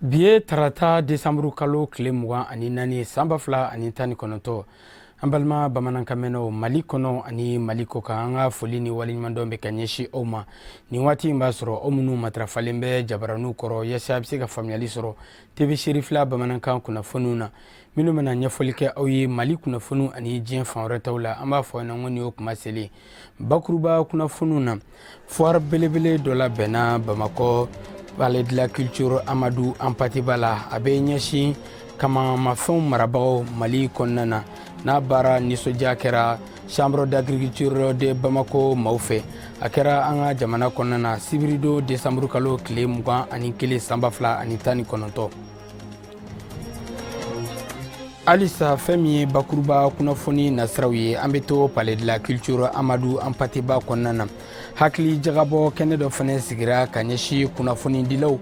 Biye tarata Desambre kalo kile 24 sanba fila ani 19 an balima bamanankamɛnnaw Mali kɔnɔ ani Mali kɔ kan an ka foli ni waleɲumandɔn bɛ ka ɲɛsin aw ma nin waati in b'a sɔrɔ aw minnu matarafalen bɛ jabaraniw kɔrɔ yasa a bɛ se ka faamuyali sɔrɔ TV série 2 bamanankan kunnafoniw na minnu bɛna ɲɛfɔli kɛ aw ye Mali kunnafoniw ani diɲɛ fan wɛrɛ taw la an b'a fɔ ɲɛna ko nin y'o kuma selen bakuruba kunnafoniw na foire belebele dɔ labɛnna Bamakɔ Palais de la Culture Amadou Hampâté Bâ a bɛ ɲɛsin kamamafɛnw marabagaw Mali kɔnɔna na n'a baara nisɔndiya kɛra Chambre d'Agriculture de Bamako maaw fɛ a kɛra an ka jamana kɔnɔna na sibirido Desambre kalo tile 21 sanba fila ani 19 Alisa fɛn min ye bakuruba kunnafoni nasiraw ye an bɛ to Palais de la Culture Amadou Hampâté Bâ kɔnɔna na hakili jagabɔ kɛnɛ dɔ fana sigira ka ɲɛsin kunnafoni dilaw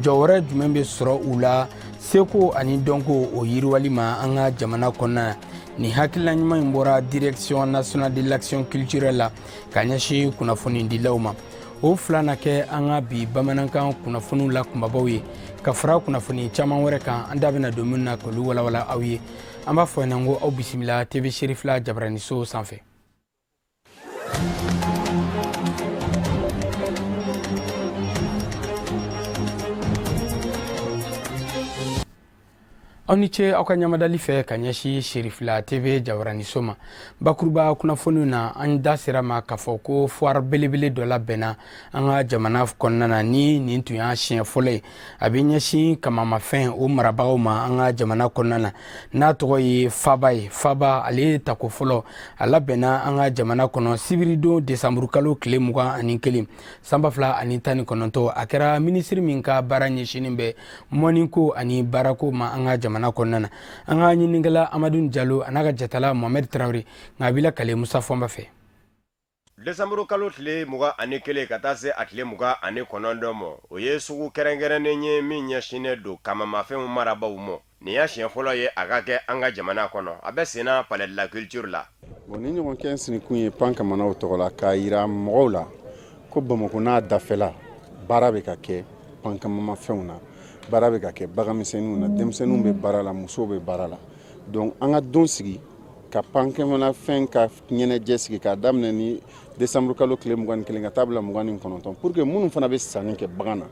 jɔyɔrɔ jumɛn bɛ sɔrɔ u la seko ani dɔnko o yiriwali ma an ka jamana kɔnɔna ni hakilila ɲuman in bɔra Direction nationale de l'action culturelle la ka ɲɛsin kunnafoni dilaw ma o fila na kɛ an ka bi bamanankan kunnafoniw la kumabaw ye ka fara kunnafoni caman wɛrɛ kan an da bɛna don min na k'olu walawala aw ye an b'a fɔ ɲɛna ko aw bisimila TV série 2 jabaraniso sanfɛ. aw ni ce aw ka ɲamadali fɛ ka ɲɛsin série 2 TV jabaraniso ma bakuruba kunnafoniw na an da sera ma k'a fɔ ko foire belebele dɔ labɛnna an ka jamana kɔnɔna na ni nin tun y'a siɲɛ fɔlɔ ye a bɛ ɲɛsin kamamafɛn o marabagaw ma an ka jamana kɔnɔna na n'a tɔgɔ ye Faba ye Faba ale tako fɔlɔ a labɛnna an ka jamana kɔnɔ sibirido Desambre kalo tile 21 sanba fila ani 19 a kɛra minisiri min ka baara ɲɛsinnen bɛ mɔniko ani baarako ma an ka jamana kɔnɔna na an ka ɲinikɛla Amadou Diallo a n'a ka jatala Mohamed Traoré nka a bila kale Musa Fɔnba fɛ. Desambre kalo tile 21 ka taa se a tile 29 ma o ye sugu kɛrɛnkɛrɛnnen ye min ɲɛsinnen don kamamafɛnw marabaw ma nin y'a siɲɛ fɔlɔ ye a ka kɛ an ka jamana kɔnɔ a bɛ senna Palais de la Culture la. Ni ɲɔgɔn kɛ sinikun ye pan kamanaw tɔgɔ la k'a yira mɔgɔw la ko Bamako n'a dafɛla baara bɛ ka kɛ pan kamamafɛnw na baara bɛ ka kɛ baganmisɛnninw na denmisɛnninw bɛ baara la musow bɛ baara la donc an ka don sigi ka pan kamamafɛn ka ɲɛnajɛ sigi k'a daminɛ ni Desambre kalo tile 21 ka taa bila 29 pour que minnu fana bɛ sanni kɛ bagan na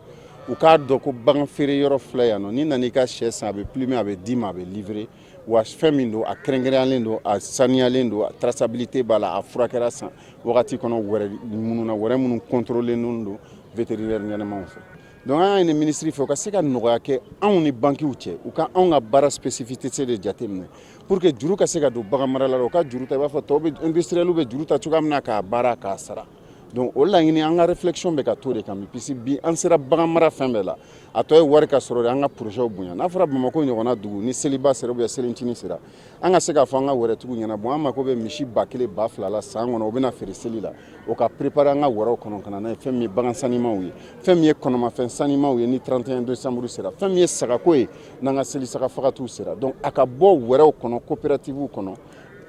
u k'a dɔn ko bagan feere yɔrɔ filɛ yan nɔ ni nan'i ka sɛ san a bɛ plumer a bɛ d'i ma a bɛ livrer wa fɛn min don a kɛrɛnkɛrɛnyalen don a saniyalen don traçabilité b'a la a furakɛra san wagati kɔnɔ wɛrɛ minnu na wɛrɛ minnu contrôlelen don vétérinaire ɲɛnamaw fɛ. Donc an y'a ɲini ministre fɛ u ka se ka nɔgɔya kɛ anw ni banquiw cɛ u ka anw ka baara spécificité de jateminɛ pour que juru ka se ka don bagan marala la u ka juru ta i b'a fɔ tɔw bɛ industriel bɛ juru ta cogoya min na k'a baara k'a sara donc o laɲini an ka réflexion bɛ ka to de kan puisque bi an sera bagan mara fɛn bɛɛ la a tɔ ye wari ka sɔrɔ de an ka projet bonya n'a fɔra Bamako ɲɔgɔnna dugu ni seliba sera ou bien selintini sera an ka se k'a fɔ an ka wɛrɛtigiw ɲɛna bon an mako bɛ misi 1000 2000 la san kɔnɔ o bɛna feere seli la o ka préparer an ka wɛrɛw kɔnɔ ka na n'a ye fɛn min ye bagan sanimaw ye fɛn min ye kɔnɔmafɛn sanimaw ye ni 31 décembre sera fɛn min ye sagako ye n'an ka seli saga fagatiw sera donc a ka bɔ wɛrɛw kɔnɔ coopératives kɔnɔ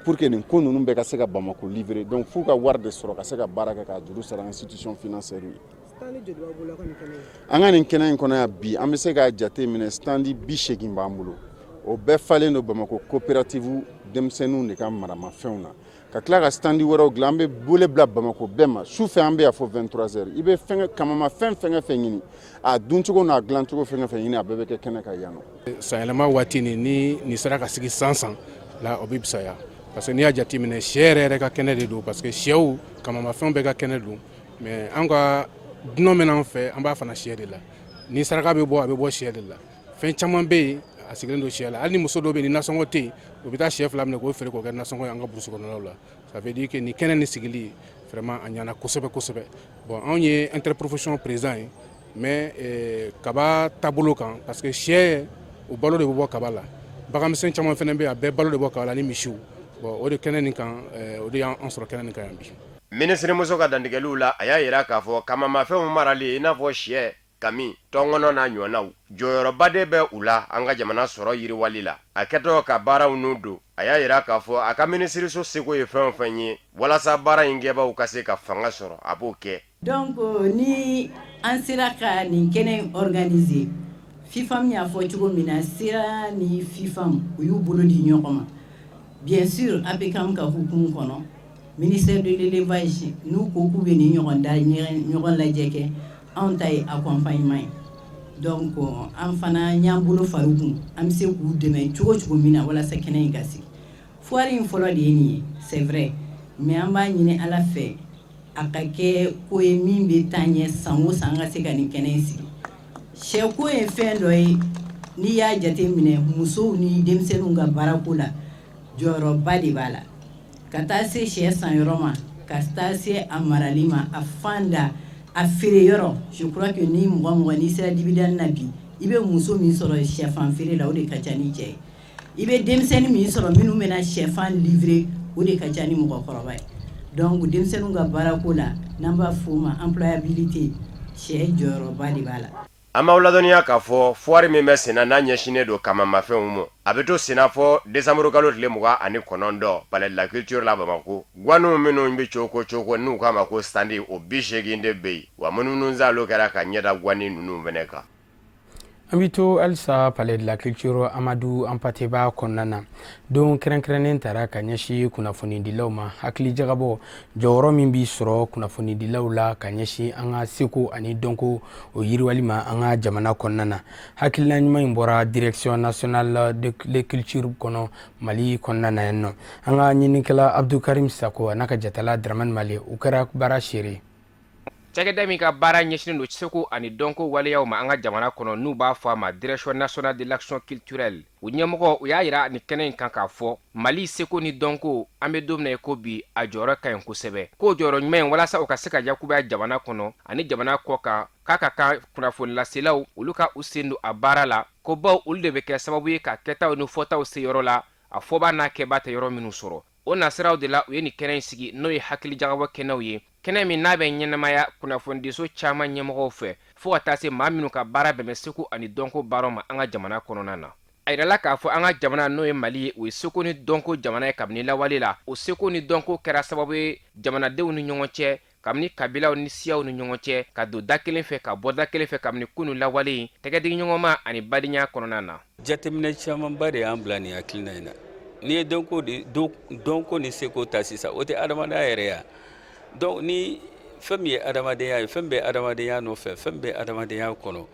pour que nin ko ninnu bɛɛ ka se ka Bamako livrer donc f'u ka wari de sɔrɔ ka se ka baara kɛ ka juru sara institution financière ye. An ka nin kɛnɛ in kɔnɔ yan bi an bɛ se k'a jate minɛ standi 80 b'an bolo o bɛɛ falen don Bamako coopérative denmisɛnninw de ka maramafɛnw na ka tila ka standi wɛrɛw dilan an bɛ bole bila Bamako bɛɛ ma su fɛ an bɛ yan fɔ 23h i bɛ kamamafɛn fɛn o fɛn ɲini a duncogo n'a dilancogo fɛn o fɛn ɲini a bɛɛ bɛ kɛ kɛnɛ kan yan nɔ. Sanyɛlɛma waati ni sera ka sigi san la o bɛ fisaya parce que n'i y'a jateminɛ sɛ yɛrɛ ka kɛnɛ de don parce que sɛw kamamafɛnw bɛɛ ka kɛnɛ don mais an ka dunan min an fɛ an b'a fana sɛ de la ni saraka bɛ bɔ a bɛ bɔ sɛ de la fɛn caman bɛ yen a sigilen don sɛ la hali ni muso dɔw bɛ yen ni nasɔngɔ tɛ yen u bɛ taa sɛ 2 minɛ k'o feere k'o kɛ nasɔngɔ ye an ka burusi kɔnɔnaw la ça veut dire que ni kɛnɛ ni sigili vraiment a ɲɛna kosɛbɛ kosɛbɛ bon anw ye interprofession président ye mais kaba taabolo kan parce que sɛ o balo de bɛ bɔ kaba la baganmisɛn caman fana bɛ yen a bɛɛ balo de bɔ kaba la ni misiw bon o de kɛnɛ nin kan o de y'an sɔrɔ kɛnɛ nin kan yan bi. Ministre muso ka dantigɛliw la a y'a yira k'a fɔ kamamafɛnw marali i n'a fɔ sɛ kami tɔngɔnɔ n'a ɲɔgɔnnaw jɔyɔrɔba de bɛ u la an ka jamana sɔrɔ yiriwali la a kɛtɔ ka baaraw n'u don a y'a yira k'a fɔ a ka minisiriso seko ye fɛn o fɛn ye walasa baara in kɛbaaw ka se ka fanga sɔrɔ a b'o kɛ. Donc ni an sera ka nin kɛnɛ organiser FIFAM y'a fɔ cogo min na sera ni FIFAM u y'u bolo di ɲɔgɔn ma bien sûr APECAM ka hukumu kɔnɔ ministère de l'élevage n'u ko k'u bɛ ni ɲɔgɔn da ɲɔgɔn lajɛ kɛ anw ta ye accompagnement ye donc an fana y'an bolo far'u kun an bɛ se k'u dɛmɛ cogo cogo min na walasa kɛnɛ in ka sigi foire in fɔlɔ de ye nin ye c'est vrai mais an b'a ɲini Ala fɛ a ka kɛ ko ye min bɛ taa ɲɛ san o san an ka se ka nin kɛnɛ in sigi sɛko ye fɛn dɔ ye n'i y'a jate minɛ musow ni denmisɛnninw ka baarako la jɔyɔrɔba de b'a la ka taa se sɛ san yɔrɔ ma ka taa se a marali ma a fan da a feere yɔrɔ je crois que ni mɔgɔ n'i sera dividende na bi i bɛ muso min sɔrɔ sɛfan feere la o de ka ca ni cɛ ye i bɛ denmisɛnnin min sɔrɔ minnu bɛna sɛfan livrer o de ka ca ni mɔgɔkɔrɔba ye donc denmisɛnninw ka baarako la n'an b'a fɔ o ma employabilité sɛ jɔyɔrɔba de b'a la. An b'aw ladɔnniya k'a fɔ foire min bɛ senna n'a ɲɛsinnen don kamamafɛnw ma a bɛ to senna fɔ décembre kalo tile 29 palais de la culture la Bamako guwanuw minnu bɛ cogo n'u k'a ma ko standi o 80 de bɛ yen wa munumunu kɛra ka ɲɛda guwani ninnu fɛnɛ kan. An bɛ to halisa palais de la culture Amadu Ampateba kɔnɔna na don kɛrɛnkɛrɛnnen taara ka ɲɛsin kunnafonidilaw ma hakili jagabɔ jɔyɔrɔ min b'i sɔrɔ kunnafonidilaw la ka ɲɛsin an ka seko ani dɔnko o yiriwali ma an ka jamana kɔnɔna na hakilina ɲuman in bɔra direction nationale de la culture kɔnɔ Mali kɔnɔna na yan nɔ an ka ɲinikɛla Abdukarim Sako a n'a ka jatala Dramane Male u kɛra baara seere. Cakɛda min ka baara ɲɛsinnen don seko ani dɔnko waleyaw ma an ka jamana kɔnɔ n'u b'a fɔ a ma direction nationale de l'action culturelle u ɲɛmɔgɔ u y'a yira nin kɛnɛ in kan k'a fɔ Mali seko ni dɔnko an bɛ don min na ko bi a jɔyɔrɔ ka ɲi kosɛbɛ k'o jɔyɔrɔ ɲuman in walasa u ka se ka yakubaya jamana kɔnɔ ani jamana kɔ kan k'a ka kan kunnafonilaselaw olu ka u sen don a baara la ko baw olu de bɛ kɛ sababu ye ka kɛtaw ni fɔtaw se yɔrɔ la a fɔba n'a kɛba tɛ yɔrɔ minnu sɔrɔ o nasiraw de la u ye nin kɛnɛ in sigi n'o ye hakili jagabɔ kɛnɛw ye kɛnɛ min n'a bɛ ɲɛnamaya kunnafonidiso caman ɲɛmɔgɔw fɛ fo ka taa se maa minnu ka baara bɛnbɛn seko ani dɔnko baaraw ma an ka jamana kɔnɔna na a yirala k'a fɔ an ka jamana n'o ye Mali ye o ye seko ni dɔnko jamana ye kabini lawale la o seko ni dɔnko kɛra sababu ye jamanadenw ni ɲɔgɔn cɛ kabini kabilaw ni siyaw ni ɲɔgɔn cɛ ka don da kelen fɛ ka bɔ da kelen fɛ kabini kunu lawale tɛgɛdigi ɲɔgɔnma ani badenya kɔnɔna na. Jateminɛ camanba de y'an bila nin hakilina in na n'i ye dɔnko ni seko ta sisan o tɛ adamadenya yɛrɛ ya donc ni fɛn min ye adamadenya ye fɛn bɛ adamadenya nɔfɛ fɛn bɛ adamadenya kɔnɔ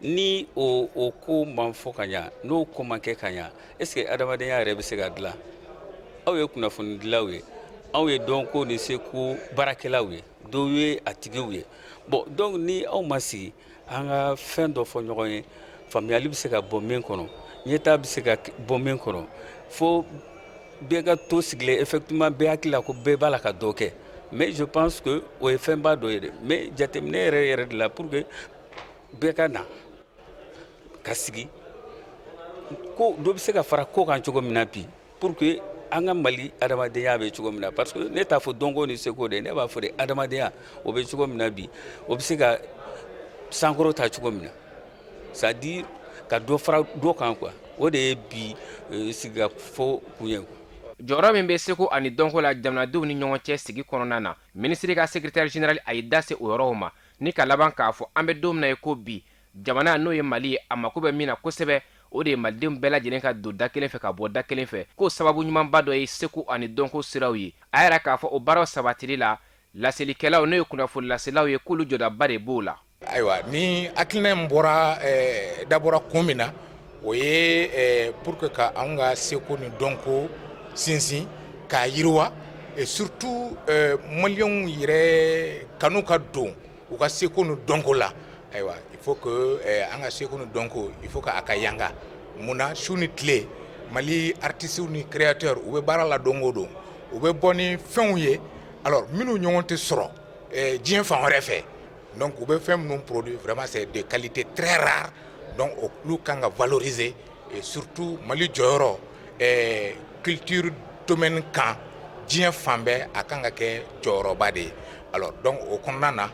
ni o ko man fɔ ka ɲa n'o ko man kɛ ka ɲa est-ce que adamadenya yɛrɛ bɛ se ka dilan aw ye kunnafonidilaw ye aw ye dɔnko ni seko baarakɛlaw ye dɔw ye a tigiw ye bon donc ni aw ma sigi an ka fɛn dɔ fɔ ɲɔgɔn ye faamuyali bɛ se ka bɔ min kɔnɔ ɲɛtaa bɛ se ka bɔ min kɔnɔ fo bɛɛ ka to sigilen effectivement bɛɛ hakili la ko bɛɛ b'a la ka dɔ kɛ mais je pense que o ye fɛnba dɔ ye dɛ mais jateminɛ yɛrɛ de la pour que bɛɛ ka na ka sigi ko dɔ bɛ se ka fara ko kan cogo min na bi pour que an ka Mali adamadenya bɛ cogo min na parce que ne t'a fɔ dɔnko ni seko de ne b'a fɔ de adamadenya o bɛ cogo min na bi o bɛ se ka sankɔrɔ ta cogo min na c'est à dire ka dɔ fara dɔ kan quoi o de ye bi sigi ka fɔ kun ye. Jɔyɔrɔ min bɛ seko ani dɔnko la jamanadenw ni ɲɔgɔn cɛ sigi kɔnɔna na minisiri ka secrétaire général a ye da se o yɔrɔw ma ni ka laban k'a fɔ an bɛ don min na ye ko bi jamana n'o ye Mali ye a mako bɛ min na kosɛbɛ o de ye malidenw bɛɛ lajɛlen ka don da kelen fɛ ka bɔ da kelen fɛ k'o sababu ɲumanba dɔ ye seko ani dɔnko siraw ye a yɛrɛ k'a fɔ o baaraw sabatili la laselikɛlaw n'o ye kunnafonilaselaw ye k'olu jɔdaba de b'o la. Ayiwa ni hakilina in bɔra dabɔra kun min na o ye pour que ka an ka seko ni dɔnko sinsin k'a yiriwa et surtout maliyɛnw yɛrɛ kanu ka don u ka seko ni dɔnko la ayiwa il faut que an ka seko ni dɔnko il faut que a ka yanga mun na su ni tile Mali artistes ni créateurs u bɛ baara la don o don u bɛ bɔ ni fɛnw ye alors minnu ɲɔgɔn tɛ sɔrɔ diɲɛ fan wɛrɛ fɛ donc u bɛ fɛn minnu produit vraiment c'est de qualité très rare donc olu kan ka valoriser et surtout Mali jɔyɔrɔ culture domaine kan diɲɛ fan bɛɛ a kan ka kɛ jɔyɔrɔba de ye alors donc o kɔnɔna na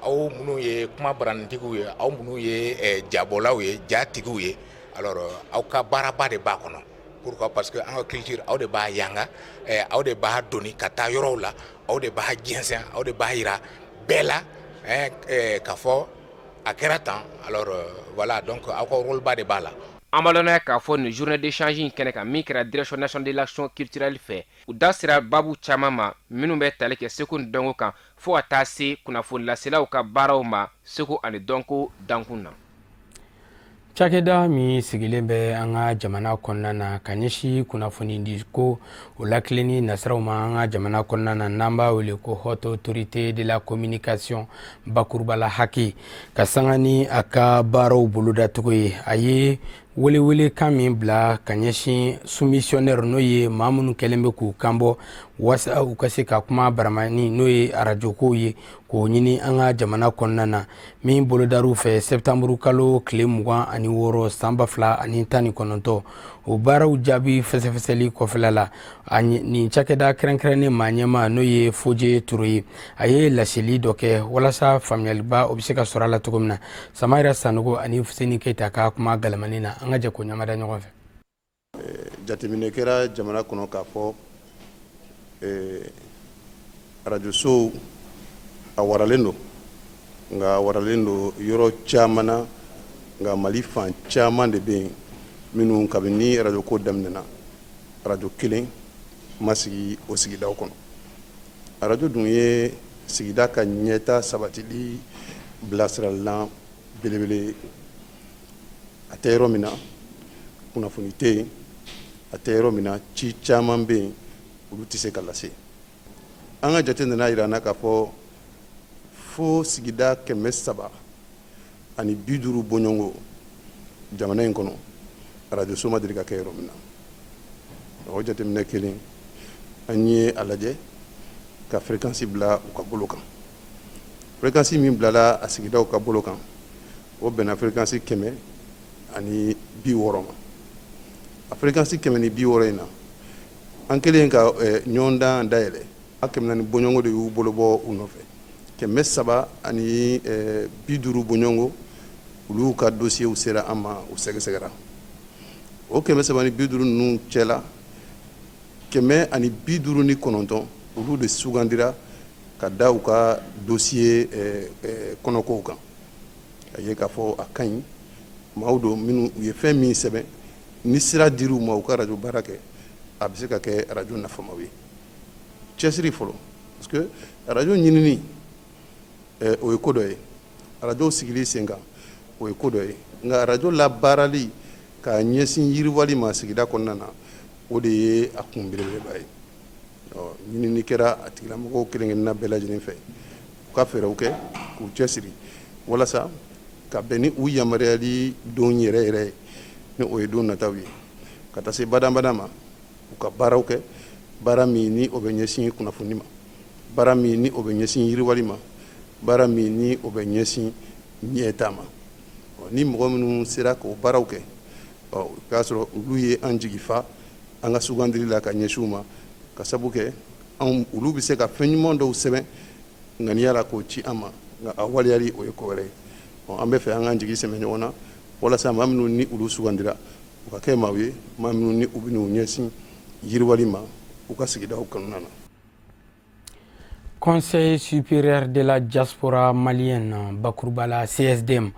aw minnu ye kuma barantigiw ye aw minnu ye jabɔlaw ye jatigiw ye alors aw ka baaraba de b'a kɔnɔ pourquoi parce que an ka culture aw de b'a yanga aw de b'a doni ka taa yɔrɔw la aw de b'a jɛnsɛn aw de b'a yira bɛɛ la k'a fɔ a kɛra tan alors voilà donc aw ka rôle ba de b'a la. An b'a lɔn k'a fɔ nin journée d'échange in kɛnɛ kan min kɛra direction nationale de l'action culturelle fɛ u da sera babu caman ma minnu bɛ tali kɛ seko ni dɔnko kan fo ka taa se kunnafonilaselaw ka baaraw ma seko ani dɔnko dankun na. Cakɛda min sigilen bɛ an ka jamana kɔnɔna na ka ɲɛsi kunnafoni di ko o lakilenni nasiraw ma an ka jamana kɔnɔna na n'an b'a wele ko haute autorité de la communication bakurubala haki ka sanga ni a ka baaraw bolodacogo ye a ye welewele kan min bila ka ɲɛsin soumissionnaire n'o ye maa minnu kɛlen bɛ k'u kanbɔ wasa u ka se ka kuma baramani n'o ye arajokow ye k'o ɲini an ka jamana kɔnɔna na min bolodar'u fɛ septembre kalo tile 26 san 2019 o baaraw jaabi fɛsɛfɛsɛli kɔfɛla la nin cakɛda kɛrɛnkɛrɛnnen maa ɲɛma n'o ye Foje Turo ye a ye laseli dɔ kɛ walasa faamuyaliba o bɛ se ka sɔrɔ a la cogo min na Samara Sanogo ani Fuseni Keyita ka kuma galamani na an ka jɛ ko ɲamada ɲɔgɔn fɛ. Jateminɛ kɛra jamana kɔnɔ k'a fɔ arajosow a waralen don nka a waralen don yɔrɔ caman na nka Mali fan caman de bɛ yen minnu kabini arajoko daminɛna arajo kelen ma sigi o sigidaw kɔnɔ. Arajo dun ye sigida ka ɲɛta sabatili bilasiralilan belebele a tɛ yɔrɔ min na kunnafoni tɛ yen a tɛ yɔrɔ min na ci caman bɛ yen olu tɛ se ka lase. An ka jate nana yira na k'a fɔ fo sigida 350 bɔɲɔgɔnko jamana in kɔnɔ arajoso ma deli ka kɛ yɔrɔ min na. O jateminɛ kelen an ye a lajɛ ka fréquence bila u ka bolo kan. Fréquence min bilala a sigidaw ka bolo kan o bɛnna fréquence 160 ma. A fréquence 160 in na an kelen ka ɲɔgɔndan dayɛlɛ a 400 bɔɲɔgɔnko de y'u bolo bɔ u nɔfɛ. 350 bɔɲɔgɔnko olu ka dossier sera an ma u sɛgɛsɛgɛra. O 350 ninnu cɛla 159 olu de sugandira ka da u ka dossier kɔnɔkow kan. A ye k'a fɔ a ka ɲi maaw don minnu u ye fɛn min sɛbɛn ni sira dir'u ma u ka arajo baara kɛ a bɛ se ka kɛ arajo nafamaw ye. Cɛsiri fɔlɔ parce que arajo ɲinini o ye ko dɔ ye arajo sigili sen kan o ye ko dɔ ye nka arajo labaarali ka ɲɛsin yiriwali ma sigida kɔnɔna na o de ye a kun belebeleba ye. Ɲinini kɛra a tigilamɔgɔw kelen-kelenna bɛɛ lajɛlen fɛ u ka fɛɛrɛw kɛ k'u cɛsiri walasa ka bɛn ni u yamaruyali don yɛrɛ yɛrɛ ye ni o ye don nataw ye ka taa se badabada ma u ka baaraw kɛ baara min ni o bɛ ɲɛsin kunnafoni ma baara min ni o bɛ ɲɛsin yiriwali ma baara min ni o bɛ ɲɛsin ɲɛta ma. Ni mɔgɔ minnu sera k'o baaraw kɛ o k'a sɔrɔ olu ye an jigi fa an ka sugandili la ka ɲɛsin u ma ka sabu kɛ olu bɛ se ka fɛn ɲuman dɔw sɛbɛn ŋaniya la k'o ci an ma nka a waliyali o ye ko wɛrɛ ye. An bɛ fɛ an k'an jigi sɛmɛ ɲɔgɔn na walasa maa minnu ni olu sugandira u ka kɛ maaw ye maa minnu ni u bɛ n'u ɲɛsin yiriwali ma u ka sigidaw kɔnɔna na. Conseil supérieur de la diaspora malienne bakurubala CSDM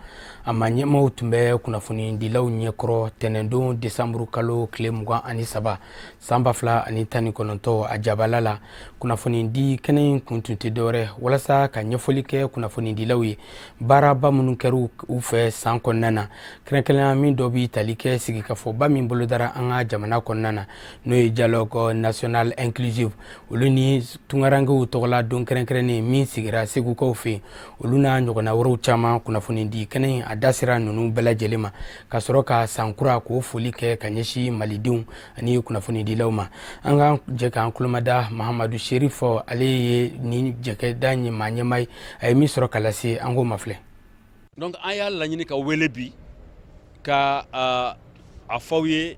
a ma ɲɛmaw tun bɛ kunnafonidilaw ɲɛkɔrɔ tɛnɛndon décembre kalo tile 23 san 2019 a jabala la kunnafonidi kɛnɛ in kun tun tɛ dɔwɛrɛ walasa ka ɲɛfɔli kɛ kunnafonidilaw ye baaraba minnu kɛra u fɛ san kɔnɔna na kɛrɛnkɛrɛnnenya min dɔ bi tali kɛ sigikafɔba min bolodara an ka jamana kɔnɔna na n'o ye dialogue national inclusive olu ni tungarankew tɔgɔla don kɛrɛnkɛrɛnnen min sigira segukaw fɛ olu n'a ɲɔgɔnna wɛrɛw caman kunnafonidi kɛnɛ in a da sera ninnu bɛɛ lajɛlen ma ka sɔrɔ ka sankura k'o foli kɛ ka ɲɛsin malidenw ani kunnafonidilaw ma. An ka jɛ k'an kulomada Mahamadu Sherifo ale ye ni jɛkɛda ɲɛ maa ɲɛma ye a ye min sɔrɔ ka lase an k'o ma filɛ. Donc an y'a laɲini ka wele bi ka a fɔw ye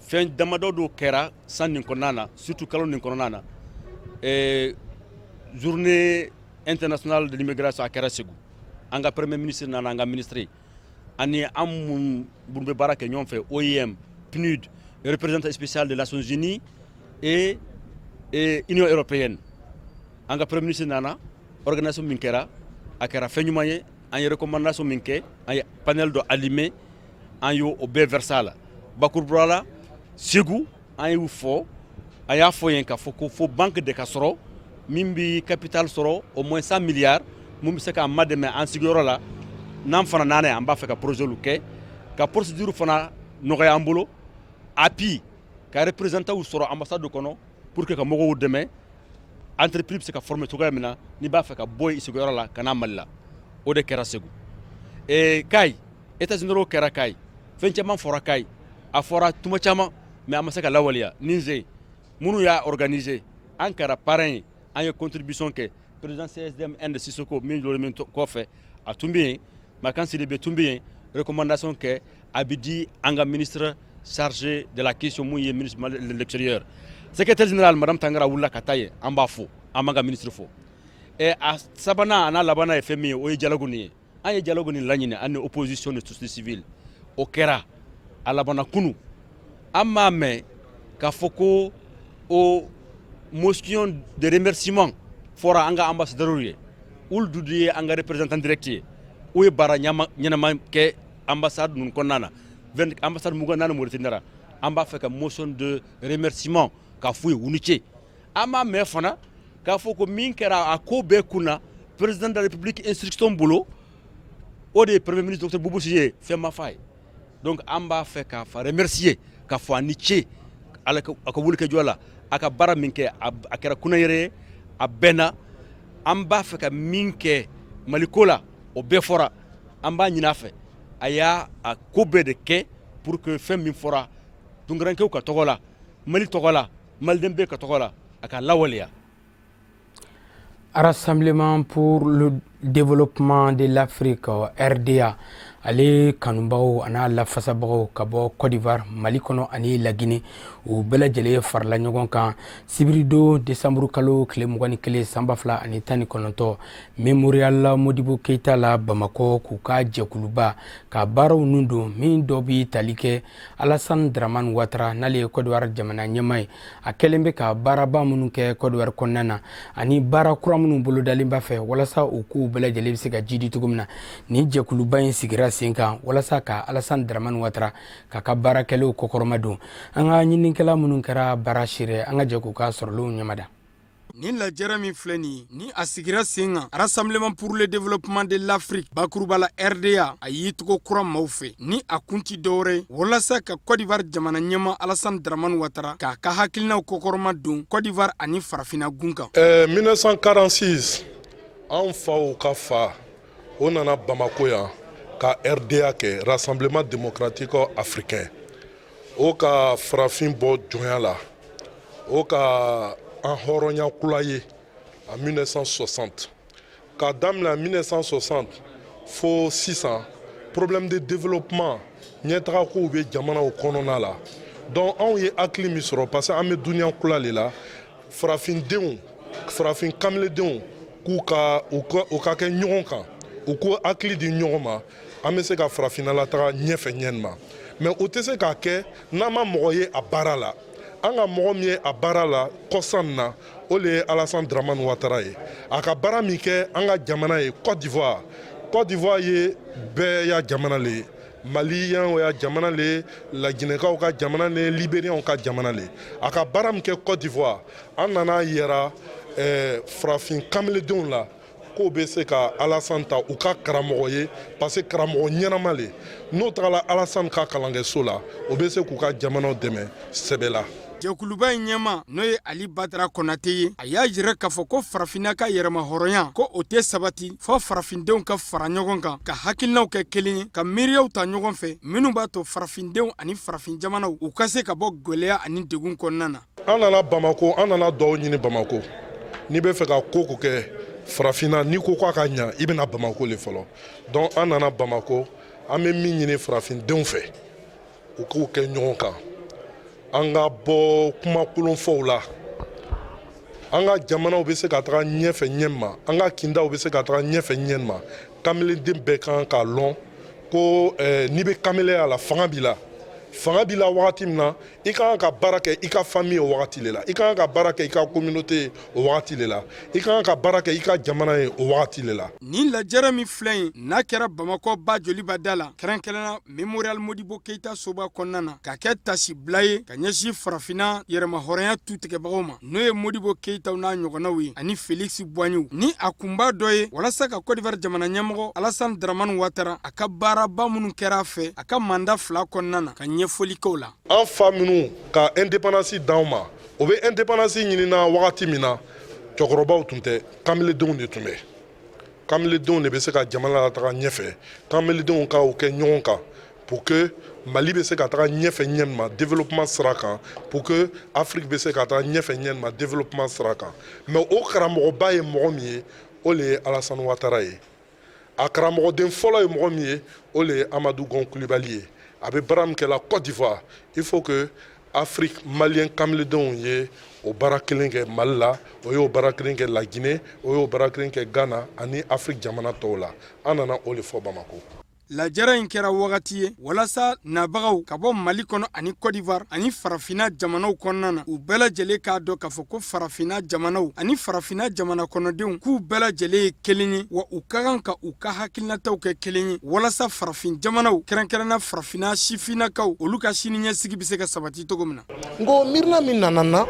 fɛn damadɔ dɔw kɛra san nin kɔnɔna na surtout kalo nin kɔnɔna na journée international de l'immigration à kɛra segu an ka premier ministre nana an ka ministre ani an mun bɛ baara kɛ ɲɔgɔn fɛ OIM PNUD le représentant spécial des Nations Unies et Union européenne an ka premier ministre nana organisation min kɛra a kɛra fɛn ɲuman ye an ye recommandation min kɛ an ye panel dɔ animé an y'o bɛɛ verser la bakurubala la segu an y'u fɔ a y'a fɔ yen k'a fɔ ko fo banque de ka sɔrɔ min bi capital sɔrɔ au moins 100 milliards mun bɛ se k'an madɛmɛ an sigiyɔrɔ la n'an fana nana an b'a fɛ ka projet lu kɛ ka procédure fana nɔgɔya an bolo appui ka représentant sɔrɔ ambassade kɔnɔ pour que ka mɔgɔw dɛmɛ entreprise bɛ se ka former cogoya min na n'i b'a fɛ ka bɔ i sigiyɔrɔ la ka na Mali la o de kɛra segu Kayi états généraux kɛra Kayi fɛn caman fɔra Kayi a fɔra tuma caman mais an ma se ka lawaleya Niger minnu y'a organiser an kɛra parrain ye an ye contribution kɛ président CSDM Inde Sissoko min jɔlen min kɔfɛ a tun bɛ yen Makan Sidibé tun bɛ yen recommandation kɛ a bɛ di an ka ministre chargé de la question mun ye ministre de l'extérieur secrétaire général madame Tangara wulila ka taa yen an b'a fɔ an b'an ka ministre fɔ a sabanan a n'a labanna ye fɛn min ye o ye dialogue nin ye an ye dialogue nin laɲini an ni opposition ni société civile o kɛra a labanna kunu an m'a mɛn k'a fɔ ko o motion de remerciement fɔra an ka ambassadeur ye olu dudu ye an ka représentant direct ye o ye baara ɲɛnama kɛ ambassade ninnu kɔnɔna na ambassade mugan naani Mauritanie ra an b'a fɛ ka motion de remerciement k'a f'u ye u ni ce an m'a mɛn fana k'a fɔ ko min kɛra a ko bɛɛ kunna président de la république instruction bolo o de ye premier ministre Dr Boubou Cissé ye fɛn ma f'a ye donc an b'a fɛ k'a fa remercier k'a fɔ a ni ce a ka wulikɛjɔ la a ka baara min kɛ a kɛra kunayɛrɛ ye a bɛnna an b'a fɛ ka min kɛ Maliko la o bɛɛ fɔra an b'a ɲin'a fɛ a y'a ko bɛɛ de kɛ pour que fɛn min fɔra tunkarankew ka tɔgɔ la Mali tɔgɔ la maliden bɛɛ ka tɔgɔ la a ka lawaleya. Rassemblement pour le développement de l'Afrique RDA ale kanubagaw ana lafasabagaw ka bɔ Côte d'Ivoire Mali kɔnɔ ani La Guinée u bɛɛ lajɛlen farala ɲɔgɔn kan sibirido décembre kalo tile 21 san 2019 Memorial Modibo Keita la Bamako k'u ka jɛkuluba ka baaraw nun don min dɔ bi tali kɛ Alassane Dramane Ouattara n'ale ye Côte d'Ivoire jamana ɲɛmaa ye a kɛlen bɛ ka baaraba minnu kɛ Côte d'Ivoire kɔnɔna na ani baara kura minnu bolodalen b'a fɛ walasa u k'u bɛɛ lajɛlen bɛ se ka jidi cogo min na ni jɛkuluba in sigira senkan walasa ka Alassane Dramane Ouattara ka baarakɛlaw kɔkɔrɔma don an ka ɲininikɛla minnu kɛra baara sirɛ an ka jɛ k'u ka sɔrɔlenw ɲɛmada. Ni lajɛrɛ min filɛ nin ye ni a sigira sen kan Rassemblement pour le développement de l'Afrique bakuruba la RDA a y'i togo kura maaw fɛ ni a kun ti dɔwɛrɛ walasa ka Côte d'Ivoire jamana ɲɛma Alassane Dramane Ouattara k'a ka hakilinaw kɔkɔrɔma don Côte d'Ivoire ani farafina gun kan. 1946 an faw ka fa o nana Bamako yan ka RDA kɛ Rassemblement démocratique africain o ka farafin bɔ jɔnya la o ka en hɔrɔnya kula ye en 1960 ka daminɛ en 1960 fo sisan problème de développement ɲɛtaga kow bɛ jamanaw kɔnɔna la donc anw ye hakili min sɔrɔ parce que an bɛ duniya kula le la farafindenw farafin kameledenw k'u ka kɛ ɲɔgɔn kan u ko hakili di ɲɔgɔn ma an bɛ se ka farafinna lataga ɲɛfɛ ɲɛnima mais o tɛ se k'a kɛ n'an ma mɔgɔ ye a baara la an ka mɔgɔ min ye a baara la kɔsan na o le ye Alassane Dramane Ouattara ye a ka baara min kɛ an ka jamana ye Côte d'Ivoire ye bɛɛ ya jamana le ye Maliyɛnw ya jamana le ye Laginɛkaw ka jamana le ye Libériens ka jamana le ye a ka baara min kɛ Côte d'Ivoire an nana yɛra farafin kameledenw la k'o bɛ se ka Alassane ta u ka karamɔgɔ ye parce que karamɔgɔ ɲɛnama le n'o tagala Alassane ka kalankɛso la o bɛ se k'u ka jamanaw dɛmɛ sɛbɛ la. Jɛkuluba in ɲɛma n'o ye Ali Badara Konate ye a y'a jira k'a fɔ ko farafinna ka yɛrɛma hɔrɔnya ko o tɛ sabati fɔ farafindenw ka fara ɲɔgɔn kan ka hakilinaw kɛ kelen ye ka miiriyaw ta ɲɔgɔn fɛ minnu b'a to farafindenw ani farafin jamanaw u ka se ka bɔ gwɛlɛya ani degun kɔnɔna na. An nana Bamako an nana dɔw ɲini Bamako n'i bɛ fɛ ka ko kɛ farafinna n'i ko k'a ka ɲa i bɛna Bamako le fɔlɔ donc an nana Bamako an bɛ min ɲini farafindenw fɛ u k'u kɛ ɲɔgɔn kan an ka bɔ kuma kolonfɔw la an ka jamanaw bɛ se ka taga ɲɛfɛ ɲɛma an ka kindaw bɛ se ka taga ɲɛfɛ ɲɛma kamelenden bɛɛ kan k'a lɔn ko n'i bɛ kameleya la fanga b'i la wagati min na i kan ka baara kɛ i ka famille o wagati de la i kan ka baara kɛ i ka communauté o wagati de la i kan ka baara kɛ i ka jamana ye o wagati de la ni lajɛrɛ min filɛ yen n'a kɛra Bamakɔ ba joliba da la kɛrɛnkɛrɛnna Memorial Modibo Keita soba kɔnɔna na ka kɛ tasibila ye ka ɲɛsin farafinna yɛrɛmahɔrɔnya tutigɛbagaw ma n'o ye Modibo Keitaw n'a ɲɔgɔnnaw ye ani Félix Boigny ni a kunba dɔ ye walasa ka Côte d'Ivoire jamana ɲɛmɔgɔ Alassane Dramane Ouattara a ka baaraba minnu kɛra a fɛ a ka manda 2 kɔnɔna na ka ɲɛfɔli kɛw la an fa minnu ka indépendance d'anw ma o bɛ indépendance ɲinina wagati min na cɛkɔrɔbaw tun tɛ kameledenw de tun bɛ kameledenw de bɛ se ka jamana lataga ɲɛfɛ kameledenw ka o kɛ ɲɔgɔn kan pour que Mali bɛ se ka taga ɲɛfɛ ɲɛma développement sira kan pour que Afrique bɛ se ka taga ɲɛfɛ ɲɛma développement sira kan mais o karamɔgɔba ye mɔgɔ min ye o le ye Alassane Ouattara ye a karamɔgɔden fɔlɔ ye mɔgɔ min ye o le ye Amadou Gon Coulibaly ye a bɛ baara min kɛla Côte d'Ivoire il faut que Afrique malien kameledenw ye o baara kelen kɛ Mali la o y'o baara kelen kɛ La Guinée o y'o baara kelen kɛ Ghana ani Afrique jamana tɔw la an nana o le fɔ Bamako lajɛrɛ in kɛra wagati ye walasa nabagaw ka bɔ Mali kɔnɔ ani Côte d'Ivoire ani farafinna jamanaw kɔnɔna na u bɛɛ lajɛlen k'a dɔn k'a fɔ ko farafinna jamanaw ani farafinna jamana kɔnɔdenw k'u bɛɛ lajɛlen ye kelen ye wa u ka kan ka u ka hakilinataw kɛ kelen ye walasa farafin jamanaw kɛrɛnkɛrɛnna farafinna sifinnakaw olu ka siniɲɛsigi bɛ se ka sabati cogo min na ngo mirina min nana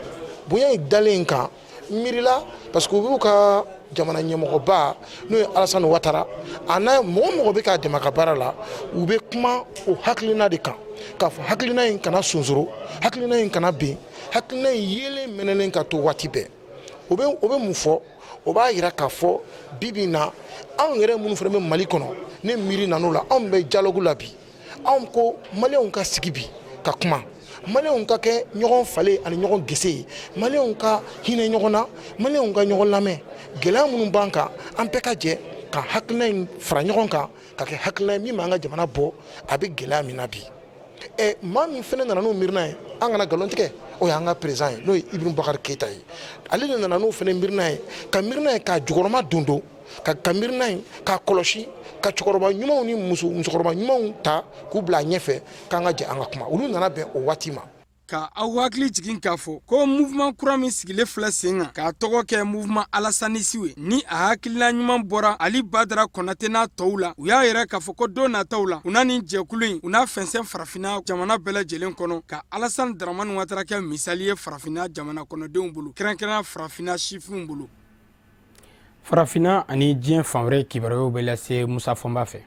bonya i dalen kan mirila parce que u b'u ka jamana ɲɛmɔgɔba n'o ye Alassane Ouattara a n'a mɔgɔ bɛ k'a dɛmɛ ka baara la u bɛ kuma o hakilina de kan k'a fɔ hakilina in kana sonsoro hakilina in kana ben hakilina in yelen mɛnɛnen ka to waati bɛɛ o bɛ mun fɔ o b'a yira k'a fɔ bibi na anw yɛrɛ minnu fana bɛ Mali kɔnɔ ne miiri nan'o la anw bɛ dialogue la bi anw ko maliyɛnw ka sigi bi ka kuma maliyɛnw ka kɛ ɲɔgɔn fale ani ɲɔgɔn gese ye maliyɛnw ka hinɛ ɲɔgɔn na maliyɛnw ka ɲɔgɔn lamɛn gɛlɛya minnu b'an kan an bɛɛ ka jɛ ka hakilina in fara ɲɔgɔn kan ka kɛ hakilina ye min b'an ka jamana bɔ a bɛ gɛlɛya min na bi maa min fana nana n'o miirina ye an kana nkalon tigɛ o y'an ka président ye n'o ye Ibrim Boubacar Keita ye ale de nana n'o fana miirina ye ka jukɔrɔma don ka miirina ye k'a kɔlɔsi ka cɛkɔrɔba ɲumanw ni musokɔrɔba ɲumanw ta k'u bila ɲɛfɛ k'an ka jɛ an ka kuma olu nana bɛn o waati ma ka aw hakili jigin k'a fɔ ko mouvement kura min sigilen filɛ sen kan k'a tɔgɔ kɛ mouvement alasanisiw ye ni a hakilina ɲuman bɔra Ali Badara Konate n'a tɔw la u y'a yɛrɛ k'a fɔ ko don nataw la u n'a ni jɛkulu in u n'a fɛnsɛn farafinna jamana bɛɛ lajɛlen kɔnɔ ka Alassane Dramane Ouattara kɛ misali ye farafinna jamana kɔnɔdenw bolo kɛrɛnkɛrɛnna farafinna sifinw bolo farafinna ani diɲɛ fan wɛrɛ kibaruyaw bɛ lase Musa Fɔnba fɛ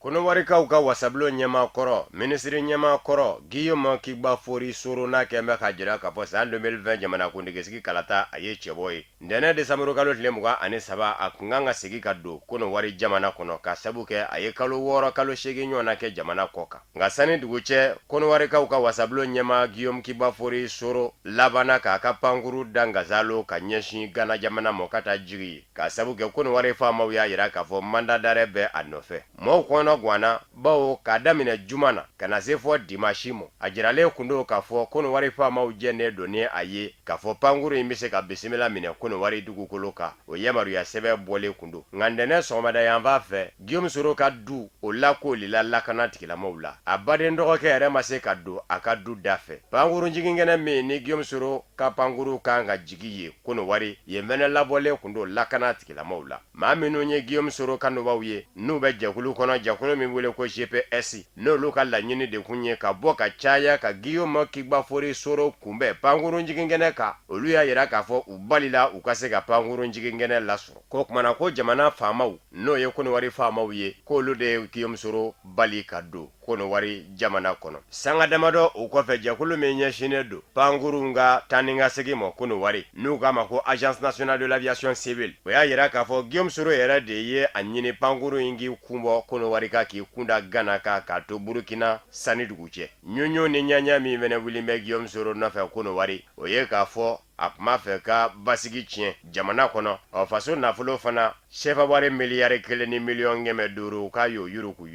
Konowarikaw ka wasabilo ɲɛma kɔrɔ ministre ɲɛma kɔrɔ Guillaume Kigba Fori Soro n'a kɛmɛ ka jira k'a fɔ san 2020 jamana kundigisigi kalata a ye cɛbɔ ye ntɛnɛn desanburu kalo tile 23 a kun kan ka segi ka don Konowari jamana kɔnɔ ka sabu kɛ a ye kalo 6 kalo 8 ɲɔgɔnna kɛ jamana kɔ kan nka sani dugu cɛ Konowarikaw ka wasabilo ɲɛma Guillaume Kigba Fori Soro labana k'a ka pankuru da ngazalo ka ɲɛsin Ghana jamana mɔ ka taa jigi ye ka sabu kɛ Konowari faamaw y'a yira k'a fɔ mandat d'arrêt bɛ a nɔfɛ mɔɔw kɔnɔ Gwana bawo k'a daminɛ juma na ka na se fɔ dimanche mɔ a jiralen kundo k'a fɔ Konowari faamaw jɛnnen don ni a ye k'a fɔ pankuru in bɛ se ka bisimila minɛ Konowari dugukolo kan o yamaruya sɛbɛn bɔlen kundo nka ntɛnɛn sɔgɔmada yan f'a fɛ Guillaume Soro ka du o lakoolila lakana tigilamaw la a baden dɔgɔkɛ yɛrɛ ma se ka don a ka du da fɛ pankuru jiginkɛnɛ min ni Guillaume Soro ka pankuru kan ka jigi ye Konowari yen fɛnɛ labɔlen kundo lakana tigilamaw la maa minnu ye Guillaume Soro ka nobaw ye n'u bɛ jɛkulu kɔnɔ jɛkulu min wele ko GPS n'olu ka laɲini de kun ye ka bɔ ka caya ka Guillaume Kigba Fori Soro kunbɛ pankuru jiginkɛnɛ kan olu y'a yira k'a fɔ u balila u ka se ka pankuru jiginkɛnɛ lasɔrɔ ko kumana ko jamana faamaw n'o ye Konowari faamaw ye k'olu de ye Guillaume Soro bali ka don Konowari jamana kɔnɔ sanga damadɔ o kɔfɛ jɛkulu min ɲɛsinnen don pankuru ka taa ni ka segin ma Konowari n'u k'a ma ko Agence nationale de l'aviation civile o y'a yira k'a fɔ Guillaume Soro yɛrɛ de ye a ɲini pankuru in k'i kunbɔ Konowari ka k'i kunda Ghana ka k'a to Burukina sani dugu cɛ ɲɔɲɔ ni ɲaɲa min fɛnɛ wuli bɛ Guillaume Soro nɔfɛ Konowari o ye k'a fɔ a kuma fɛ ka basigi tiɲɛ jamana kɔnɔ faso nafolo fana sɛfabare miliyari 1 ni miliyɔn 500 ka y'o yuruku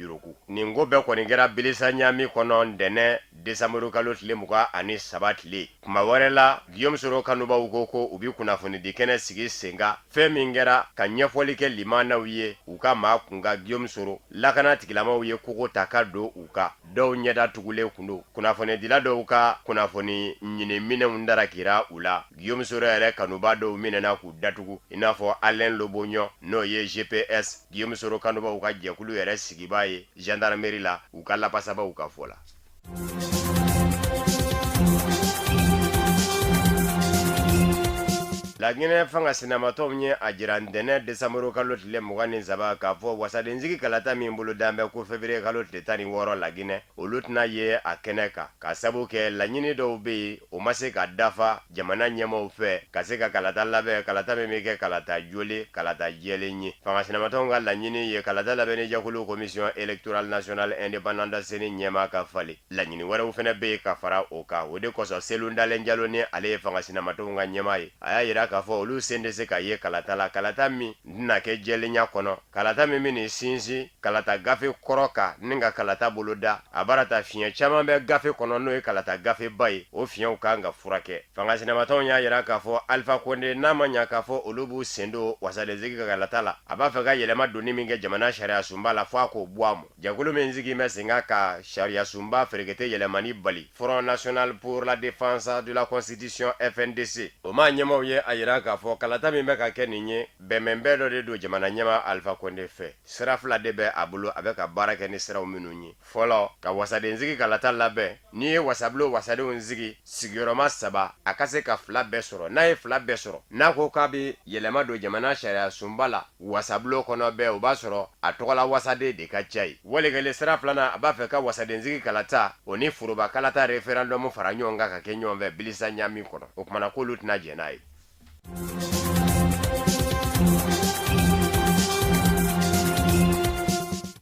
nin ko bɛɛ kɔni kɛra bilisa ɲami kɔnɔ ntɛnɛ desanburu kalo tile 23 tile kuma wɛrɛ la Guillaume Soro kanubaw ko u bi kunnafoni di kɛnɛ sigi senga fɛn min kɛra ka ɲɛfɔli kɛ limanaw ye u ka maa kunga Guillaume Soro lakana tigilamaw ye kogo ta ka don u ka dɔw ɲɛda tugulen kun don kunnafoni dila dɔw ka kunnafoni ɲini minɛnw darakira u la Guillaume Soro yɛrɛ kanuba dɔw minɛna k'u datugu i n'a fɔ Alain Lobognon n'o ye GPS Guillaume Soro kanubaw ka jɛkulu yɛrɛ sigiba ye gendarmerie la u ka lapasabaw ka fɔ la. La Guinée fanga sinamatɔw ye a jira ntɛnɛ desanburu kalo tile 23 k'a fɔ wasadensigi kalata min bolo danbɛ ko février kalo tile 16 la Guinée olu tɛna ye a kɛnɛ kan ka sabu kɛ laɲini dɔw bɛ yen o ma se ka dafa jamana ɲɛmaaw fɛ ka se ka kalata labɛn kalata min bɛ kɛ kalata joli kalata jɛlen ye fanga sinamatɔw ka laɲini ye kalata labɛnni jɛkulu commission électorale nationale indépendante CENI ɲɛmaa ka falen laɲini wɛrɛw fɛnɛ bɛ yen ka fara o kan o de kosɔn Selou Dalen Diallo ni ale ye fanga sinamatɔw ka ɲɛmaa ye a y'a yira k'a fɔ olu sen tɛ se ka ye kalata la kalata min tɛna kɛ jɛlenya kɔnɔ kalata min bɛ nin sinsin kalata gafe kɔrɔ kan ni ka kalata bolo da a barata fiɲɛ caman bɛ gafe kɔnɔ n'o ye kalata gafe ba ye o fiɲɛw kan ka furakɛ fanga sinamatɔw y'a yira k'a fɔ Alpha Condé n'a ma ɲa k'a fɔ olu b'u sen don wasadensigi ka kalata la a b'a fɛ ka yɛlɛma donni min kɛ jamana sariya sunba la fɔ a k'o bɔ a mɔ jɛkulu min sigi bɛ sen ka sariya sunba ferekete yɛlɛmani bali Front National pour la Défense de la Constitution FNDC o ma ɲɛmaaw ye a yira k'a fɔ kalata min bɛ ka kɛ nin ye bɛnbɛnbɛn dɔ de don jamana ɲɛma Alpha Condé fɛ sira fila de bɛ a bolo a bɛ ka baara kɛ ni siraw minnu ye fɔlɔ ka wasadensigi kalata labɛn n'i ye wasabilen wasadenw sigi sigiyɔrɔma 3 a ka se ka fila bɛɛ sɔrɔ n'a ye fila bɛɛ sɔrɔ n'a ko k'a bɛ yɛlɛma don jamana sariya sunba la wasabilen kɔnɔ bɛɛ o b'a sɔrɔ a tɔgɔla wasaden de ka ca ye walikɛlen sira filanan a b'a fɛ ka wasadensigi kalata o ni foroba kalata référendum fara ɲɔgɔn kan ka kɛ ɲɔgɔn fɛ bilisa ɲami kɔnɔ o kumana k'olu tɛna jɛn n'a ye.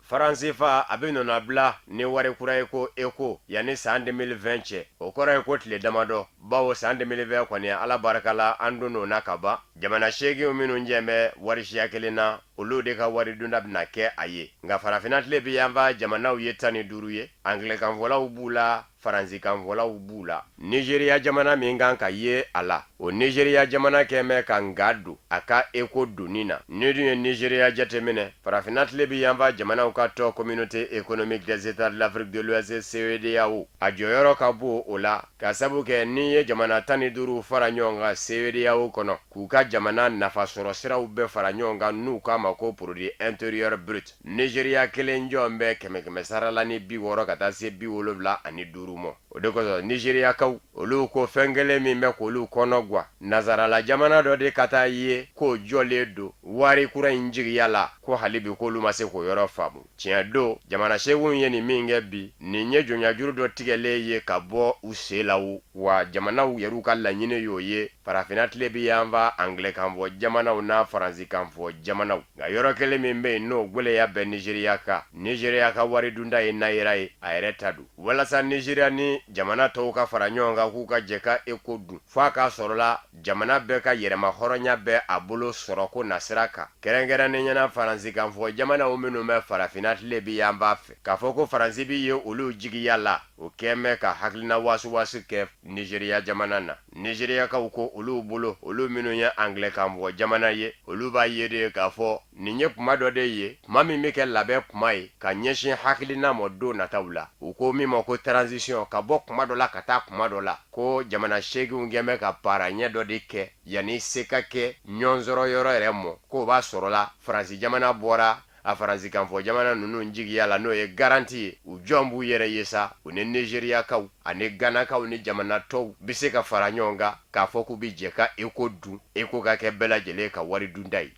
Faransi fa a bɛ nɔnɔ bila ni wari kura ye ko ECO yanni san 2020 cɛ o kɔrɔ ye ko tile damadɔ bawo san 2020 kɔni ala barika la an don n'o na ka ban jamana 8 minnu jɛn bɛ wari siya kelen na olu de ka wari dunda bɛna kɛ a ye nka farafinna tile bɛ yanfa jamanaw ye 15 ye angilekanfɔlaw b'u la faransikanfɔlaw b'u la Nigeria jamana min kan ka ye a la o Nigeria jamana kɛmɛ ka nga don a ka ECO donni na ni dun ye Nigeria jateminɛ farafinna tile bɛ yanfa jamanaw ka tɔ communauté économique des états de l'Afrique de l'Ouest CEDEAO a jɔyɔrɔ ka bon o la ka sabu kɛ ni ye jamana 15 fara ɲɔgɔn kan CEDEAO kɔnɔ k'u ka jamana nafasɔrɔ siraw bɛɛ fara ɲɔgɔn kan n'u k'a ma ko produit intérieur brut Nigeria kelen jɔn bɛ 100 sara la ni 60 ka taa se 75 mɔ o de kosɔn Nigeria kaw olu ko fɛn kelen min bɛ k'olu kɔnɔ gwa nazarala jamana dɔ de ka taa ye k'o jɔlen don wari kura in jigiya la ko hali bi k'olu ma se k'o yɔrɔ faamu tiɲɛ don jamana seginw ye nin min kɛ bi nin ye jɔnjajuru dɔ tigɛlen ye ka bɔ u sen la wa jamanaw yɛrɛw ka laɲini y'o ye farafinna tile bi yanfa angilekanfɔ jamanaw n'a faransikanfɔ jamanaw nka yɔrɔ kelen min bɛ yen n'o gwɛlɛya bɛ Nigeria ka wari dunda ye nayira ye a yɛrɛ ta don walasa Nigeria ni jamana tɔw ka fara ɲɔgɔn kan k'u ka jɛ ka ECO dun f'a ka sɔrɔla jamana bɛɛ ka yɛrɛma hɔrɔnya bɛ a bolo sɔrɔ ko nasira kan kɛrɛnkɛrɛnnen ɲɛna faransikanfɔ jamanaw minnu bɛ farafinna tile bi yanfa fɛ k'a fɔ ko faransi bi ye olu jigiya la o kɛmɛ ka hakilina wasuwasu kɛ Nigeria jamana na Nigeria kaw ko olu bolo olu minnu ye angilekanfɔ jamana ye olu b'a ye de k'a fɔ nin ye kuma dɔ de ye kuma min bɛ kɛ labɛn kuma ye ka ɲɛsin hakilina mɔ don nataw la u ko min ma ko transition ka bɔ kuma dɔ la ka taa kuma dɔ la ko jamana 8 gɛmɛ ka para ɲɛ dɔ de kɛ yanni se ka kɛ ɲɔnsɔrɔ yɔrɔ yɛrɛ mɔ k'o b'a sɔrɔla faransi jamana bɔra a faransikanfɔ jamana ninnu jigiya la n'o ye garanti ye u jɔn b'u yɛrɛ ye sa u ni Nigeria kaw ani Ghana kaw ni jamana tɔw bi se ka fara ɲɔgɔn kan k'a fɔ k'u bi jɛ ka ECO dun ECO ka kɛ bɛɛ lajɛlen ka wari dunda ye.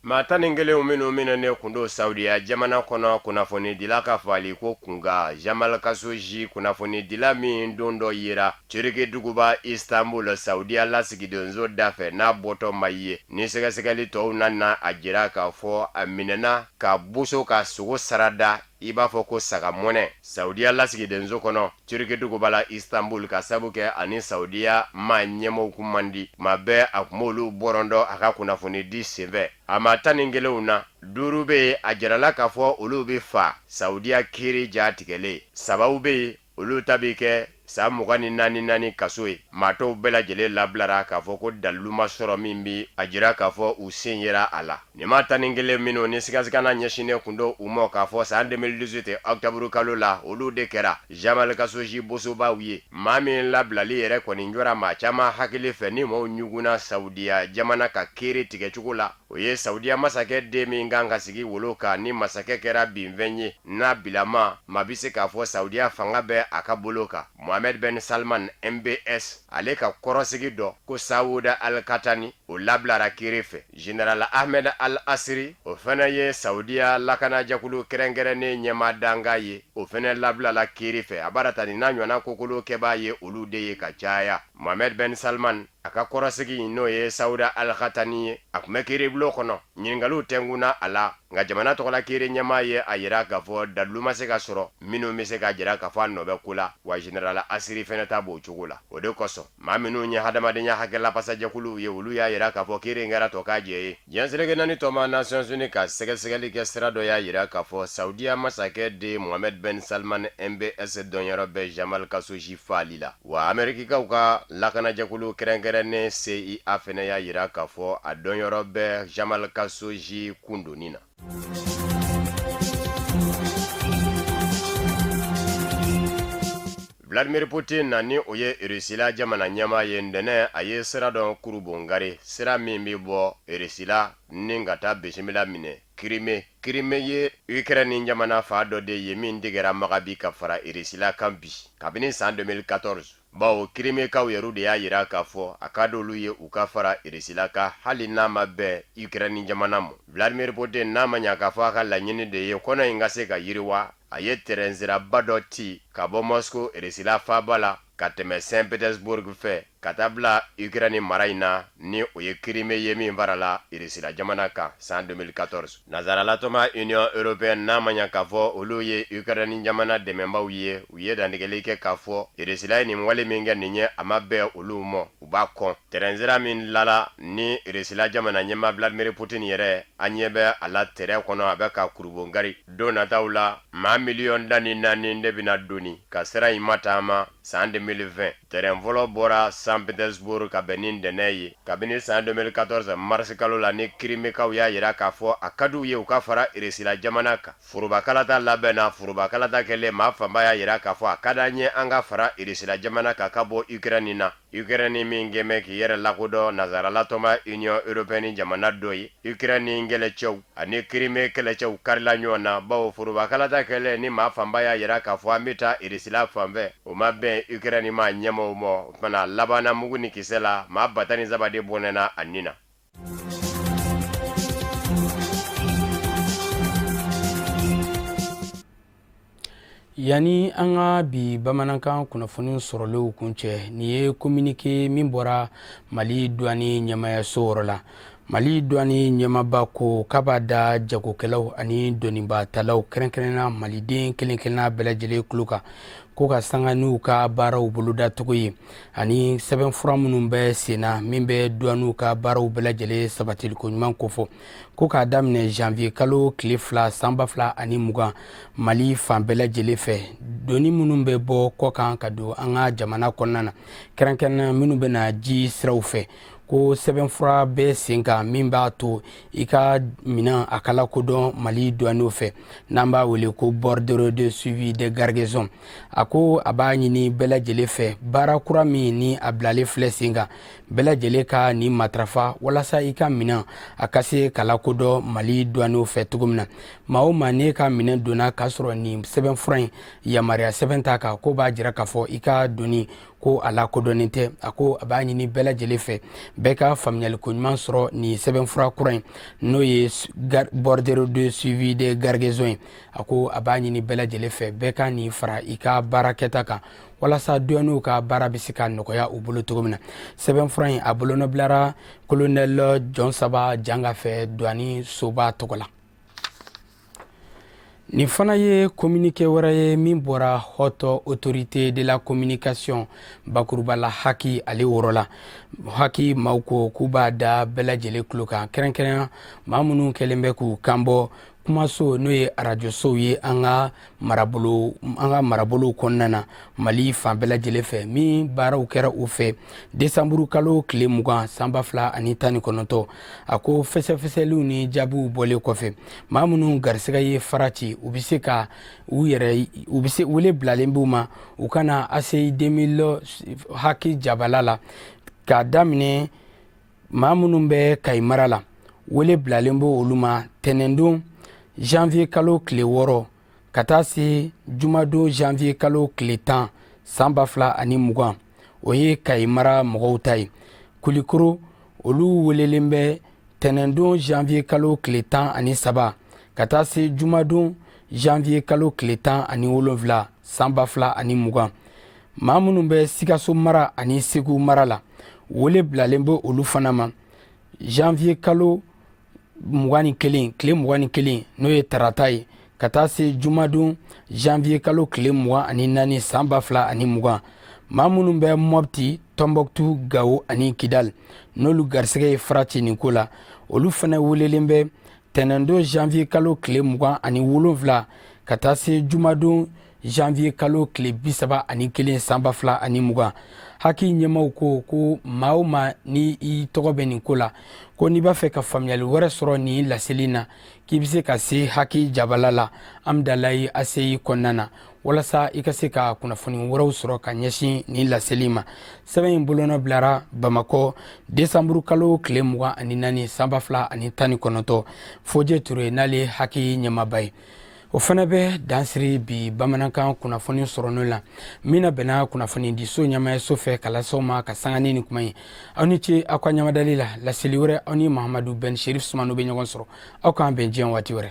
maa 11 minnu minɛnen kun don Saudiya jamana kɔnɔ kunnafoni dila ka fali ko kunga Jamal Khashoggi kunnafoni dila min don dɔ yira Turki duguba Istanbul Saudiya lasigidonso da fɛ n'a bɔtɔ ma ye ni sɛgɛsɛgɛli tɔw nana a jira k'a fɔ a minɛna ka buso ka sogo sarada i b'a fɔ ko saga mɔnɛ saudiya lasigiden zo kɔnɔ turki dugu bala istanbul ka sabu kɛ ani saudiya ma ɲɛmɔw kun man di kuma bɛɛ a kun b'olu bɔrɔndɔ a ka kunnafoni di senfɛ a ma tan ni kelenw na duuru be yen a jarala k'a fɔ olu be fa saudiya kiiri ja tigɛlen sababu be yen olu ta bi kɛ sa 24 kaso ye maatɔw bɛɛ lajɛlen labilara k'a fɔ ko dalilu ma sɔrɔ min bi a jira k'a fɔ u sen yera a la nin ma tan ni kelen minnu ni sigasigana ɲɛsinnen kun do u mɔ k'a fɔ san 2018 octobre kalo la olu de kɛra Jamal Khashoggi bosobaw ye maa min labilali yɛrɛ kɔni jɔra maa caman hakili fɛ ni maaw ɲuguna Saudiya jamana ka kiiri tigɛcogo la o ye Saudiya masakɛ den min kan ka sigi wolo kan ni masakɛ kɛra binfɛn ye n'a bilama maa bi se k'a fɔ Saudiya fanga bɛ a ka bolo kan Mohammed Ben Salman MBS ale ka kɔrɔsigi dɔ ko Saouda Al-Qahtani o labilara kiiri fɛ General Ahmed Al-Asri o fana ye Saudiya lakana jakulu kɛrɛnkɛrɛnnen ɲɛma danga ye o fana labilala kiiri fɛ a barata ni n'a ɲɔgɔnna kokolo kɛbaa ye olu de ye ka caya Mohammed Ben Salman a ka kɔrɔsigi n'o ye Saouda Al-Qahtani ye a kun bɛ kiiri bulon kɔnɔ ɲininkaliw tɛnkuna a la nka jamana tɔgɔla kiiri ɲɛmaa ye a yira k'a fɔ dalilu ma se ka sɔrɔ minnu bɛ se ka jira k'a fɔ a nɔ bɛ ko la wa General Asiri fɛnɛ ta b'o cogo la o de kosɔn maa minnu ye hadamadenya hakɛlapasajɛkuluw ye olu y'a yira k'a fɔ kiiri in kɛra tɔ k'a jɛ ye diɲɛ seleke naani tɔma Nations Unies ka sɛgɛsɛgɛli kɛ sira dɔ y'a yira k'a fɔ Saudiya masakɛ de Mohammed Ben Salman MBS dɔnyɔrɔ bɛ Jamal Khashoggi faali la wa Amerikikaw ka lakanajɛkulu kɛrɛnkɛrɛnnen CIA fɛnɛ y'a yira k'a fɔ a dɔnyɔrɔ bɛ Jamal Khashoggi kundonni na Vladimir Putin ni o ye Rusila jamana ɲɛmaa ye ndɛnɛ a ye sira dɔn kurubongari sira min bi bɔ Rusila ni ka taa bisimila minɛ Crimée ye Ukraine jamana fa dɔ de ye min digɛra magabi ka fara Rusila kan bi kabini san 2014 bawo Crimée-kaw yɛrɛ de y'a yira k'a fɔ a ka d'olu ye u ka fara Rusila ka hali n'a ma bɛn Ukraine jamana ma Vladimir Putin n'a ma ɲa k'a fɔ a ka laɲini de ye kɔnɔ in ka se ka yiriwa a ye terɛnsiraba dɔ ci ka bɔ Moscow Rusila faaba la ka tɛmɛ Saint Petersburg fɛ ka taa bila Ukraine mara in na ni o ye Crimée ye min farala Rusila jamana kan san 2014 nazaralatɔma Union Européenne n'a ma ɲa k'a fɔ olu ye Ukraine jamana dɛmɛbaaw ye u ye dantigɛli kɛ k'a fɔ Rusila ye nin wale min kɛ nin ye a ma bɛn olu ma u b'a kɔn terɛnsira min lala ni Rusila jamana ɲɛma Vladimir Putin yɛrɛ a ɲɛ bɛ a la terɛn kɔnɔ a bɛ ka kurubongari don nataw la maa miliyɔn 14 de bɛna doni ka sira in mataama san 2020 terɛn fɔlɔ bɔra Saint Petersburg ka bɛn ni ndɛnɛ ye kabini san 2014 mars kalo la ni Crimée-kaw y'a yira k'a fɔ a ka d'u ye u ka fara Rusila jamana kan forobakalata labɛnna forobakalata kɛlen maa fanba y'a yira k'a fɔ a ka d'an ye an ka fara Rusila jamana kan ka bɔ Ukraine na Ukraine min gɛmɛ k'i yɛrɛ lakodɔn nazaralatɔma Union Européenne jamana dɔ ye Ukraine kɛlɛcɛw ani Crimée kɛlɛcɛw karila ɲɔgɔn na bawo forobakalata kɛlɛ ni maa fanba y'a yira k'a fɔ an bɛ taa Rusila fanfɛ o ma bɛn Ukraine ma ɲɛmɔgɔw ma o fana labanna mugu ni kisɛ la maa bata ni zaba de bɔnɛna a nin na yani an ka bi bamanankan kunnafoni sɔrɔlenw kun cɛ nin ye communiqué min bɔra Mali douane ɲɛmayaso yɔrɔ la Mali douane ɲɛmaba ko k'a b'a da jagokɛlaw ani dɔnnibaa-talaw kɛrɛnkɛrɛnna maliden kelen-kelenna bɛɛ lajɛlen tulo kan ko ka sanga n'u ka baaraw bolodacogo ye ani sɛbɛnfura minnu bɛ senna min bɛ douanew ka baaraw bɛɛ lajɛlen sabatiliko ɲuman kofɔ ko k'a daminɛ janvier kalo tile 2 san 2020 Mali fan bɛɛ lajɛlen fɛ doni minnu bɛ bɔ kɔ kan ka don an ka jamana kɔnɔna na kɛrɛnkɛrɛnna minnu bɛna ji siraw fɛ ko sɛbɛnfura bɛ sen kan min b'a to i ka minɛn a kala kodɔn Mali douanew fɛ n'an b'a wele ko bordereau de suivi de garnison a ko a b'a ɲini bɛɛ lajɛlen fɛ baara kura min ni a bilalen filɛ sen kan bɛɛ lajɛlen ka nin matarafa walasa i ka minɛn a ka se kala kodɔn Mali douanew fɛ cogo min na maa o maa n'e ka minɛn donna k'a sɔrɔ nin sɛbɛnfura in yamaruya sɛbɛn t'a kan ko b'a jira k'a fɔ i ka doni ko a lakodɔnnen tɛ a ko a b'a ɲini bɛɛ lajɛlen fɛ bɛɛ ka faamuyaliko ɲuman sɔrɔ nin sɛbɛnfura kura in n'o ye bordereau de suivi de garnison ye a ko a b'a ɲini bɛɛ lajɛlen fɛ bɛɛ ka nin fara i ka baara kɛta kan walasa douanew ka baara bɛ se ka nɔgɔya u bolo cogo min na sɛbɛnfura in a bolonɔbilara colonel John Saba Janga fɛ douane soba tɔgɔ la Ni fana ye communiqué wɛrɛ ye min bɔra haute autorité de la communication bakuruba la haki ale woro la haki maaw ko k'u b'a da bɛɛ lajɛlen tulo kan kɛrɛnkɛrɛnya maa minnu kɛlen bɛ k'u kanbɔ kumaso n'o ye arajosow ye an ka marabolow kɔnɔna na Mali fan bɛɛ lajɛlen fɛ min baaraw kɛra u fɛ décembre kalo tile 20 san 2019 a ko fɛsɛfɛsɛliw ni jaabiw bɔlen kɔfɛ maa minnu garisɛgɛ ye farati u bɛ se ka u bɛ se wele bilalen b'u ma u kana ACI 2000 haki jabala la k'a daminɛ maa minnu bɛ Kayi mara la wele bilalen b'o olu ma tɛnɛndon janvier kalo tile 6 ka taa se jumadon janvier kalo tile 10 san 2020 o ye Kayi mara mɔgɔw ta ye Kulikoro olu welelen bɛ tɛnɛndon janvier kalo tile 13 ka taa se jumadon janvier kalo tile 17 san 2020 maa minnu bɛ Sikaso mara ani Segu mara la wele bilalen bɛ olu fana ma janvier kalo 21 tile 21 n'o ye tarata ye ka taa se jumadon janvier kalo tile 24 san 2020 maa minnu bɛ Mopti, Tombouctou, Gao ani Kidal n'olu garisɛgɛ ye farati nin ko la olu fana welelen bɛ tɛnɛndon janvier kalo tile 27 ka taa se jumadon janvier kalo tile 31 san 2020 haki ɲɛmaw ko maa o maa ni I tɔgɔ bɛ nin ko la ko n'i b'a fɛ ka faamuyali wɛrɛ sɔrɔ nin laseli na k'i bɛ se ka se haki jabala la Amdalayi ACI kɔnɔna na walasa I ka se ka kunnafoni wɛrɛw sɔrɔ ka ɲɛsin nin laseli ma sɛbɛn in bolonɔ bilara Bamakɔ décembre kalo tile 24 san 2019 Fodje Touré n'ale haki ɲɛmaba ye o fana bɛ dansiri bi bamanankan kunnafoni sɔrɔno la mina bɛna kunnafoni di so ɲɛmaya so fɛ kalasaw ma ka sanga ni kuma ye aw ni ce aw ka ɲamadali la laseli wɛrɛ aw ni Mahamadu Ben Sherif Sumano bɛ ɲɔgɔn sɔrɔ aw k'an bɛn diɲɛ waati wɛrɛ